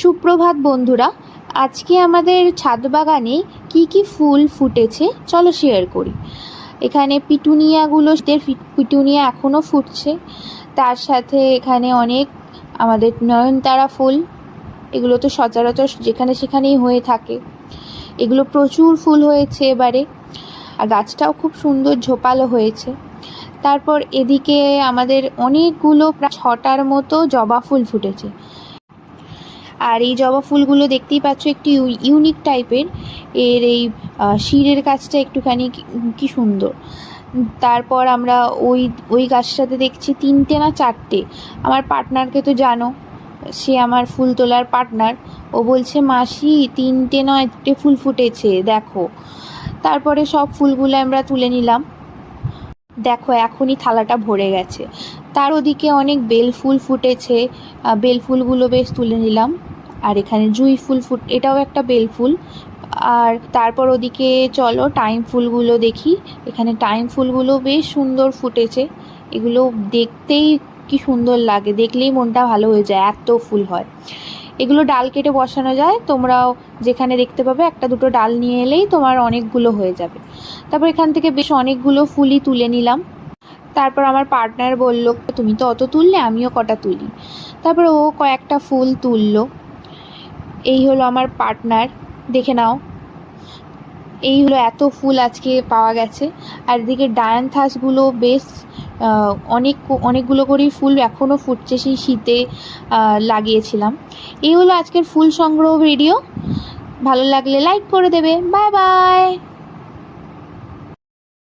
সুপ্রভাত বন্ধুরা, আজকে আমাদের ছাদ বাগানে কি ফুল ফুটেছে চলো শেয়ার করি। এখানে পিটুনিয়া এখনও ফুটছে, তার সাথে এখানে অনেক আমাদের নয়নতারা ফুল, এগুলো তো সচরাচর যেখানে সেখানেই হয়ে থাকে। এগুলো প্রচুর ফুল হয়েছে এবারে, আর গাছটাও খুব সুন্দর ঝোপালো হয়েছে। তারপর এদিকে আমাদের অনেকগুলো প্রায় 6টার মতো জবা ফুল ফুটেছে। আর এই জবা ফুলগুলো দেখতেই পাচ্ছ একটু ইউনিক টাইপের। এর এই শিরের কাজটা একটুখানি কি সুন্দর। তারপর আমরা ওই গাছটাতে দেখছি 3টে না 4টে। আমার পার্টনারকে তো জানো, সে আমার ফুল তোলার পার্টনার। ও বলছে মাসি 3টে নয় 1টে ফুল ফুটেছে দেখো। তারপরে সব ফুলগুলো আমরা তুলে নিলাম। দেখো এখনই থালাটা ভরে গেছে। তার ওদিকে অনেক বেল ফুল ফুটেছে, বেল ফুলগুলো বেশ তুলে নিলাম। আর এখানে জুঁই ফুল এটাও একটা বেল ফুল। আর তারপর ওদিকে চলো টাইম ফুলগুলো দেখি। এখানে টাইম ফুলগুলো বেশ সুন্দর ফুটেছে। এগুলো দেখতেই কি সুন্দর লাগে, দেখলেই মনটা ভালো হয়ে যায়, এত ফুল হয়। এগুলো ডাল কেটে বসানো যায়, তোমরাও যেখানে দেখতে পাবে একটা দুটো ডাল নিয়ে এলেই তোমার অনেকগুলো হয়ে যাবে। তারপর এখান থেকে বেশ অনেকগুলো ফুলই তুলে নিলাম। তারপর আমার পার্টনার বলল তুমি তো অত তুললে, আমিও কটা তুলি। তারপর ও কয়েকটা ফুল তুললো। এই হলো আমার পার্টনার, দেখে নাও। এই হলো এত ফুল আজকে পাওয়া গেছে। আর এদিকে ডায়ান্থাসগুলো বেশ অনেকগুলো করেই ফুল এখনও ফুটছে, সেই শীতে লাগিয়েছিলাম। এই হলো আজকের ফুল সংগ্রহ ভিডিও। ভালো লাগলে লাইক করে দেবে। Bye bye.